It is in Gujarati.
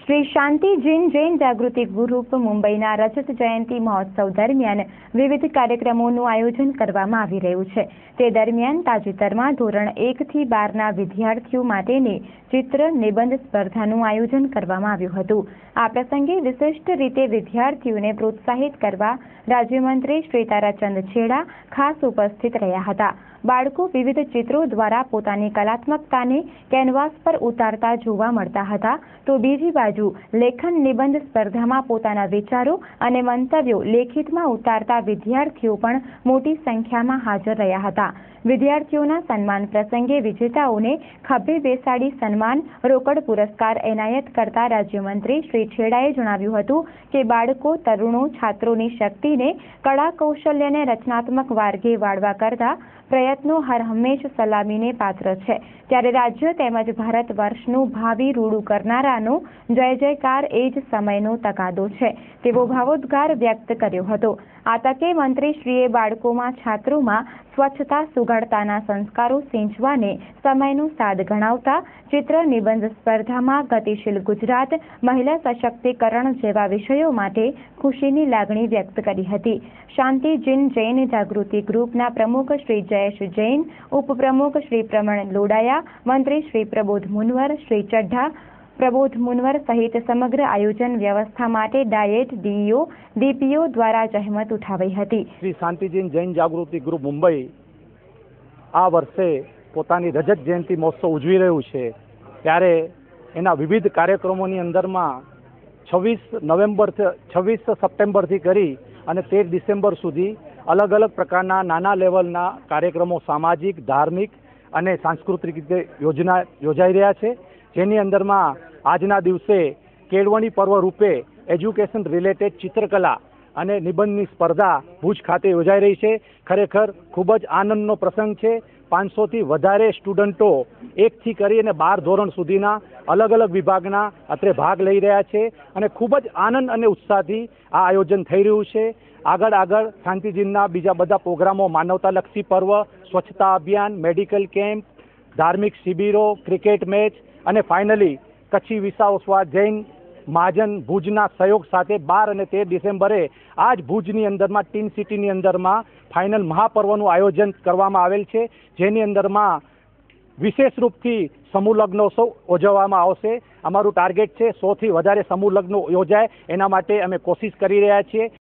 શ્રી શાંતિ જૈન જાગૃતિ ગ્રુપ મુંબઈના રજત જયંતિ મહોત્સવ દરમિયાન વિવિધ કાર્યક્રમોનું આયોજન કરવામાં આવી રહ્યું છે। તે દરમિયાન તાજેતરમાં ધોરણ 1 થી 12ના વિદ્યાર્થીઓ માટેની ચિત્ર નિબંધ સ્પર્ધાનું આયોજન કરવામાં આવ્યું હતું। આ પ્રસંગે વિશિષ્ટ રીતે વિદ્યાર્થીઓને પ્રોત્સાહિત કરવા રાજ્યમંત્રી શ્રી તારાચંદ છેડા ખાસ ઉપસ્થિત રહ્યા હતા। બાળકો વિવિધ ચિત્રો દ્વારા પોતાની કલાત્મકતાને કેનવાસ પર ઉતારતા જોવા મળતા હતા, તો બીજી બાજુ લેખન નિબંધ સ્પર્ધામાં પોતાના વિચારો અને મંતવ્યો લેખિતમાં ઉતારતા વિદ્યાર્થીઓ પણ મોટી સંખ્યામાં હાજર રહ્યા હતા। વિદ્યાર્થીઓના સન્માન પ્રસંગે વિજેતાઓને ખભે બેસાડી સન્માન રોકડ પુરસ્કાર એનાયત કરતા રાજ્યમંત્રી શ્રી છેડાએ જણાવ્યું હતું કે બાળકો, તરુણો, છાત્રોની શક્તિને, કળા કૌશલ્યને રચનાત્મક માર્ગે વાળવા કરતા પ્રયત્નો હરહંમેશ સલામીને પાત્ર છે। ત્યારે રાજ્ય તેમજ ભારત વર્ષનું ભાવિ રૂડું કરનારાનો જય જયકાર એ જ સમયનો તકાદો છે તેવો ભાવોદ્ગાર વ્યક્ત કર્યો હતો। આ તકે મંત્રીશ્રીએ બાળકોમાં, છાત્રોમાં સ્વચ્છતા, સુઘડતાના સંસ્કારો સિંચવાને સમયનો સાદ ગણાવતા ચિત્ર નિબંધ સ્પર્ધામાં ગતિશીલ ગુજરાત, મહિલા સશક્તિકરણ જેવા વિષયો માટે ખુશીની લાગણી વ્યક્ત કરી હતી। શાંતિ જૈન જાગૃતિ ગ્રુપના પ્રમુખ શ્રી જયેશ જૈન, ઉપપ્રમુખ શ્રી પ્રમણ લોડાયા, મંત્રી શ્રી પ્રબોધ મુનવર, શ્રી ચઢ્ઢા પ્રબોધ મુનવર સહિત સમગ્ર આયોજન વ્યવસ્થા માટે ડાયેટ, ડીઈઓ, ડીપીઓ દ્વારા જહેમત ઉઠાવી હતી। શ્રી શાંતિ જૈન જાગૃતિ ગ્રુપ મુંબઈ આ વર્ષે પોતાની રજત જયંતિ મહોત્સવ ઉજવી રહ્યું છે, ત્યારે એના વિવિધ કાર્યક્રમોની અંદરમાં 26 સપ્ટેમ્બરથી કરી અને 13 ડિસેમ્બર સુધી અલગ અલગ પ્રકારના નાના લેવલના કાર્યક્રમો સામાજિક, ધાર્મિક અને સાંસ્કૃતિક રીતે યોજાઈ રહ્યા છે, જેની અંદરમાં આજના દિવસે કેળવણી પર્વ રૂપે એજ્યુકેશન રિલેટેડ ચિત્રકલા અને નિબંધની સ્પર્ધા ભુજ ખાતે યોજાઈ રહી છે। ખરેખર ખૂબ જ આનંદનો પ્રસંગ છે। 500થી વધારે સ્ટુડન્ટો 1 થી કરી અને 12 ધોરણ સુધીના અલગ અલગ વિભાગના અત્રે ભાગ લઈ રહ્યા છે અને ખૂબ જ આનંદ અને ઉત્સાહથી આ આયોજન થઈ રહ્યું છે। આગળ શાંતિજીના બીજા બધા પ્રોગ્રામો, માનવતાલક્ષી પર્વ, સ્વચ્છતા અભિયાન, મેડિકલ કેમ્પ, ધાર્મિક શિબિરો, ક્રિકેટ મેચ અને ફાઇનલી કચ્છી વિસાવસ્વા જૈન મહાજન ભુજના સહયોગ સાથે 12 અને 13 ડિસેમ્બરે આજ ભુજની અંદરમાં ટીન સિટીની અંદરમાં ફાઇનલ મહાપર્વનું આયોજન કરવામાં આવેલ છે, જેની અંદરમાં વિશેષ રૂપથી સમૂહ લગ્નોત્સવ ઉજવવામાં આવશે। અમારું ટાર્ગેટ છે 100થી વધારે સમૂહ લગ્નો યોજાય, એના માટે અમે કોશિશ કરી રહ્યા છીએ।